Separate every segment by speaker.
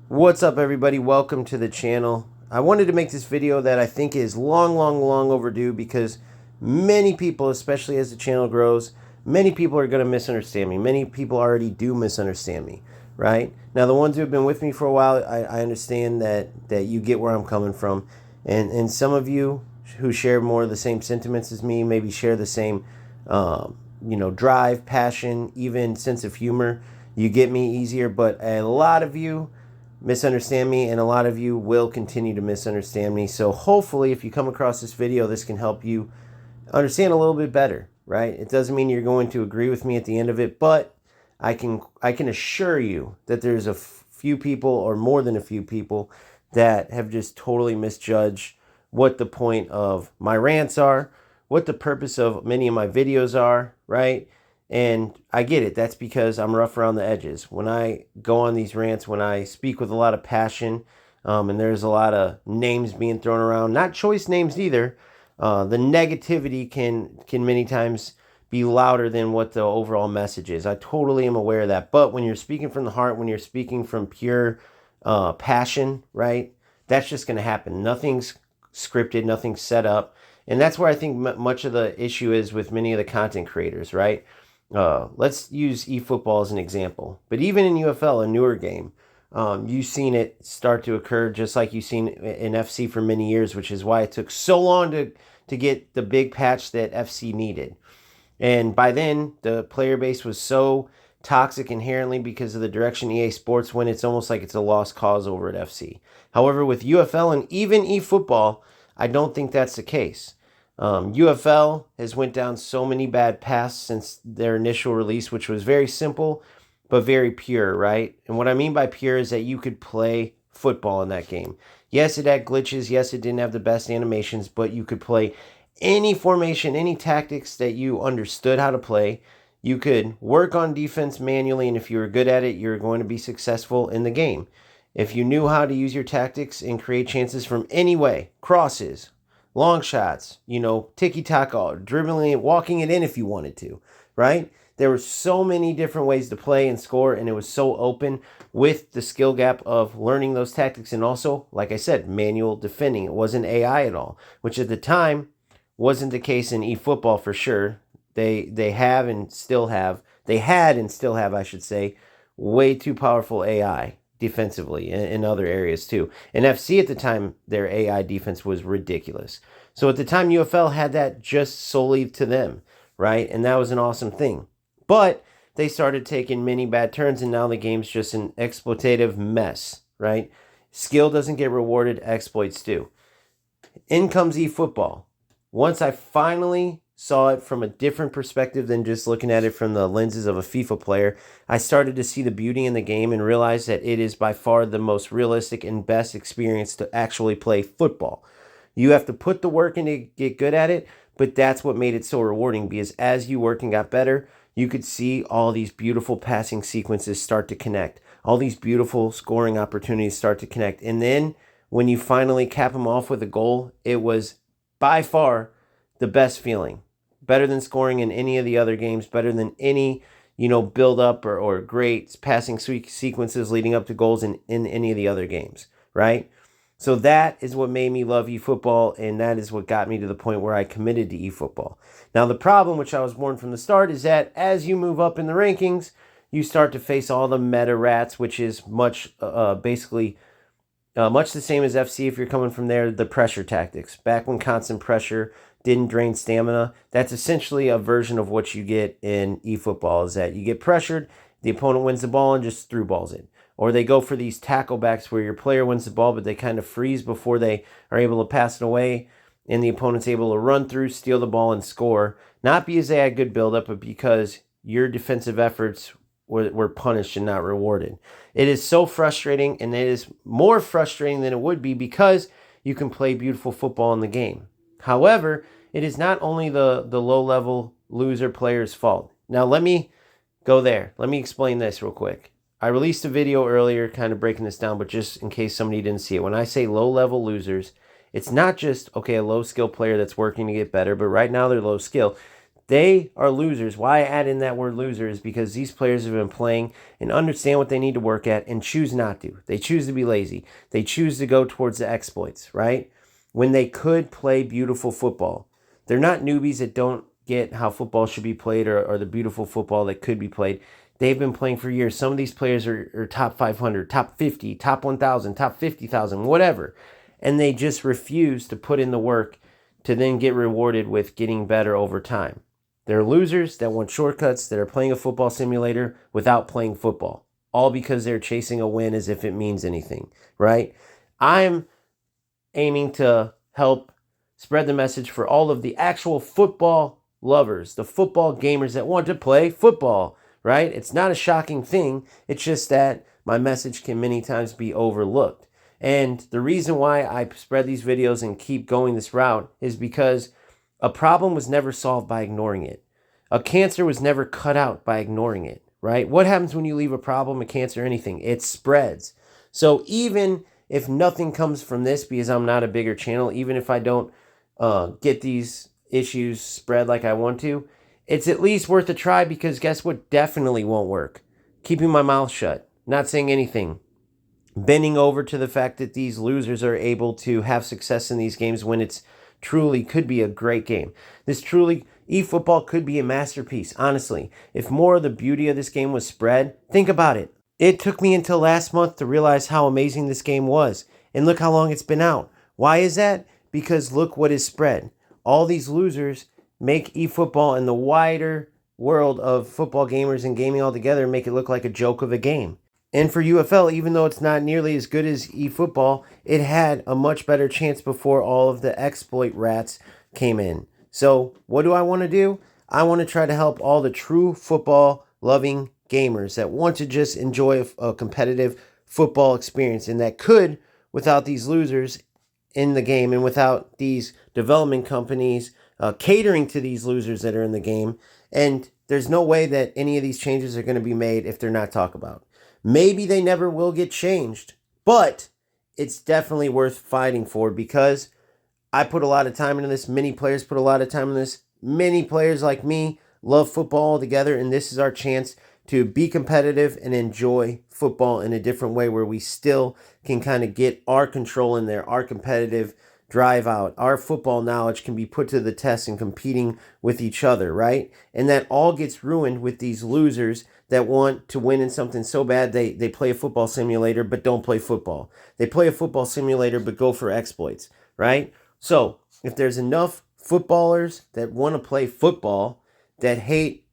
Speaker 1: What's up, everybody? Welcome to the channel. I wanted to make this video that I think is long overdue because many people, especially as the channel grows, many people are going to misunderstand me. Many people already do misunderstand me, right? Now, the ones who have been with me for a while, I understand that you get where I'm coming from. And some of you who share more of the same sentiments as me, maybe share the same, drive, passion, even sense of humor. You get me easier, but a lot of you misunderstand me, and a lot of you will continue to misunderstand me. So hopefully, if you come across this video, this can help you understand a little bit better, right? It doesn't mean you're going to agree with me at the end of it, but I can assure you that there's a few people, or more than a few people, that have just totally misjudged what the point of my rants are, what the purpose of many of my videos are, right? And I get it. That's because I'm rough around the edges. When I go on these rants, when I speak with a lot of passion, and there's a lot of names being thrown around, not choice names either, the negativity can many times be louder than what the overall message is. I totally am aware of that. But when you're speaking from the heart, when you're speaking from pure passion, right, that's just going to happen. Nothing's scripted, nothing's set up. And that's where I think much of the issue is with many of the content creators, right? Let's use eFootball as an example. But even in UFL, a newer game, you've seen it start to occur just like you've seen in FC for many years, which is why it took so long to get the big patch that FC needed. And by then, the player base was so toxic inherently because of the direction EA Sports went. It's almost like it's a lost cause over at FC. However, with UFL and even eFootball, I don't think that's the case. UFL has went down so many bad paths since their initial release, which was very simple but very pure, right? And what I mean by pure is that you could play football in that game. Yes, it had glitches. Yes, it didn't have the best animations, but you could play any formation, any tactics that you understood how to play. You could work on defense manually, and if you were good at it, you're going to be successful in the game. If you knew how to use your tactics and create chances from any way, crosses, long shots, tiki-taka, dribbling it, walking it in if you wanted to, right? There were so many different ways to play and score, and it was so open with the skill gap of learning those tactics and also, like I said, manual defending. It wasn't AI at all, which at the time wasn't the case in eFootball for sure. They had and still have, I should say, way too powerful AI defensively in other areas too. And FC at the time, their AI defense was ridiculous. So at the time, UFL had that just solely to them, right? And that was an awesome thing. But they started taking many bad turns, and now the game's just an exploitative mess, right? Skill doesn't get rewarded, exploits do. In comes eFootball. Once I finally saw it from a different perspective than just looking at it from the lenses of a FIFA player, I started to see the beauty in the game and realized that it is by far the most realistic and best experience to actually play football. You have to put the work in to get good at it, but that's what made it so rewarding, because as you worked and got better, you could see all these beautiful passing sequences start to connect. All these beautiful scoring opportunities start to connect. And then when you finally cap them off with a goal, it was by far the best feeling. Better than scoring in any of the other games, better than any, build up or great passing sequences leading up to goals in any of the other games, right? So that is what made me love eFootball, and that is what got me to the point where I committed to eFootball. Now, the problem, which I was warned from the start, is that as you move up in the rankings, you start to face all the meta rats, which is much the same as FC if you're coming from there, the pressure tactics. Back when constant pressure didn't drain stamina, that's essentially a version of what you get in eFootball, is that you get pressured, the opponent wins the ball and just through balls it. Or they go for these tackle backs where your player wins the ball, but they kind of freeze before they are able to pass it away, and the opponent's able to run through, steal the ball, and score. Not because they had good buildup, but because your defensive efforts were punished and not rewarded. It is so frustrating, and it is more frustrating than it would be because you can play beautiful football in the game. However, it is not only the low-level loser player's fault. Now, let me go there. Let me explain this real quick. I released a video earlier kind of breaking this down, but just in case somebody didn't see it. When I say low-level losers, it's not just, a low-skill player that's working to get better, but right now they're low skill. They are losers. Why I add in that word loser is because these players have been playing and understand what they need to work at and choose not to. They choose to be lazy. They choose to go towards the exploits, right? When they could play beautiful football. They're not newbies that don't get how football should be played or the beautiful football that could be played. They've been playing for years. Some of these players are top 500, top 50, top 1,000, top 50,000, whatever. And they just refuse to put in the work to then get rewarded with getting better over time. They're losers that want shortcuts, that are playing a football simulator without playing football, all because they're chasing a win as if it means anything, right? I'm aiming to help spread the message for all of the actual football lovers, the football gamers that want to play football, right? It's not a shocking thing. It's just that my message can many times be overlooked. And the reason why I spread these videos and keep going this route is because a problem was never solved by ignoring it. A cancer was never cut out by ignoring it, right? What happens when you leave a problem, a cancer, anything? It spreads. So even if nothing comes from this because I'm not a bigger channel, even if I don't get these issues spread like I want to, it's at least worth a try because guess what definitely won't work? Keeping my mouth shut, not saying anything. Bending over to the fact that these losers are able to have success in these games when it's truly could be a great game. This truly, eFootball could be a masterpiece, honestly. If more of the beauty of this game was spread, think about it. It took me until last month to realize how amazing this game was. And look how long it's been out. Why is that? Because look what is spread. All these losers make eFootball and the wider world of football gamers and gaming altogether make it look like a joke of a game. And for UFL, even though it's not nearly as good as eFootball, it had a much better chance before all of the exploit rats came in. So what do I want to do? I want to try to help all the true football-loving gamers that want to just enjoy a competitive football experience and that could, without these losers in the game and without these development companies catering to these losers that are in the game. And there's no way that any of these changes are going to be made if they're not talked about. Maybe they never will get changed, but it's definitely worth fighting for because I put a lot of time into this. Many players put a lot of time in this. Many players like me love football altogether, and this is our chance to be competitive and enjoy football in a different way where we still can kind of get our control in there, our competitive drive out. Our football knowledge can be put to the test in competing with each other, right? And that all gets ruined with these losers that want to win in something so bad they play a football simulator but don't play football. They play a football simulator but go for exploits, right? So if there's enough footballers that want to play football that hate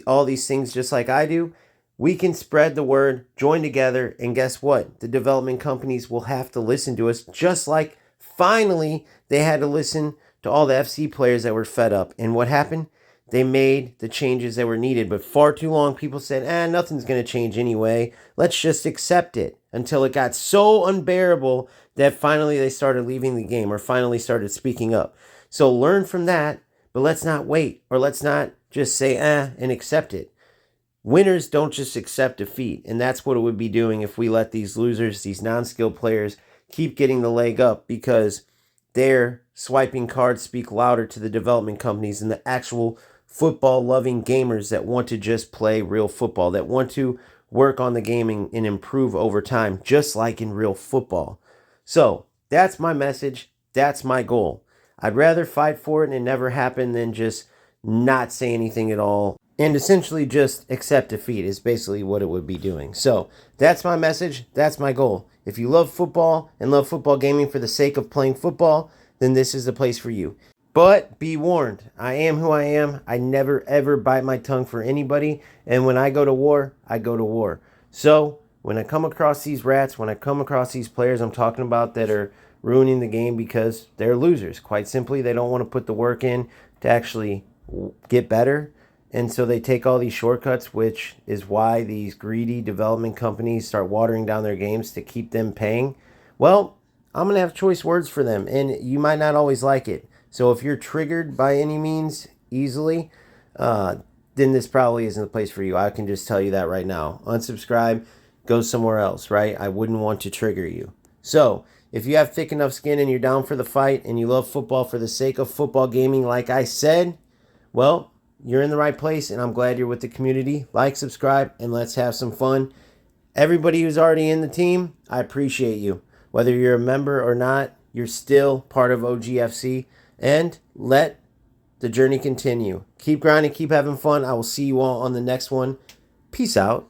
Speaker 1: all these things just like I do, we can spread the word, join together, and guess what? The development companies will have to listen to us just like finally they had to listen to all the FC players that were fed up. And what happened? They made the changes that were needed, but far too long people said, nothing's going to change anyway. Let's just accept it until it got so unbearable that finally they started leaving the game or finally started speaking up. So learn from that, but let's not wait or let's not just say, and accept it. Winners don't just accept defeat, and that's what it would be doing if we let these losers, these non-skilled players, keep getting the leg up because their swiping cards speak louder to the development companies than the actual football-loving gamers that want to just play real football, that want to work on the gaming and improve over time, just like in real football. So that's my message. That's my goal. I'd rather fight for it and it never happen than just not say anything at all and essentially just accept defeat is basically what it would be doing. So that's my message. That's my goal. If you love football and love football gaming for the sake of playing football, then this is the place for you. But be warned, I am who I am. I never ever bite my tongue for anybody. And when I go to war, I go to war. So when I come across these rats, when I come across these players I'm talking about that are ruining the game because they're losers, quite simply, they don't want to put the work in to actually get better. And so they take all these shortcuts, which is why these greedy development companies start watering down their games to keep them paying. Well, I'm going to have choice words for them, and you might not always like it. So if you're triggered by any means easily, then this probably isn't the place for you. I can just tell you that right now. Unsubscribe, go somewhere else, right? I wouldn't want to trigger you. So if you have thick enough skin and you're down for the fight and you love football for the sake of football gaming, like I said, well, you're in the right place, and I'm glad you're with the community. Like, subscribe, and let's have some fun. Everybody who's already in the team, I appreciate you. Whether you're a member or not, you're still part of OGFC, and let the journey continue. Keep grinding, keep having fun. I will see you all on the next one. Peace out.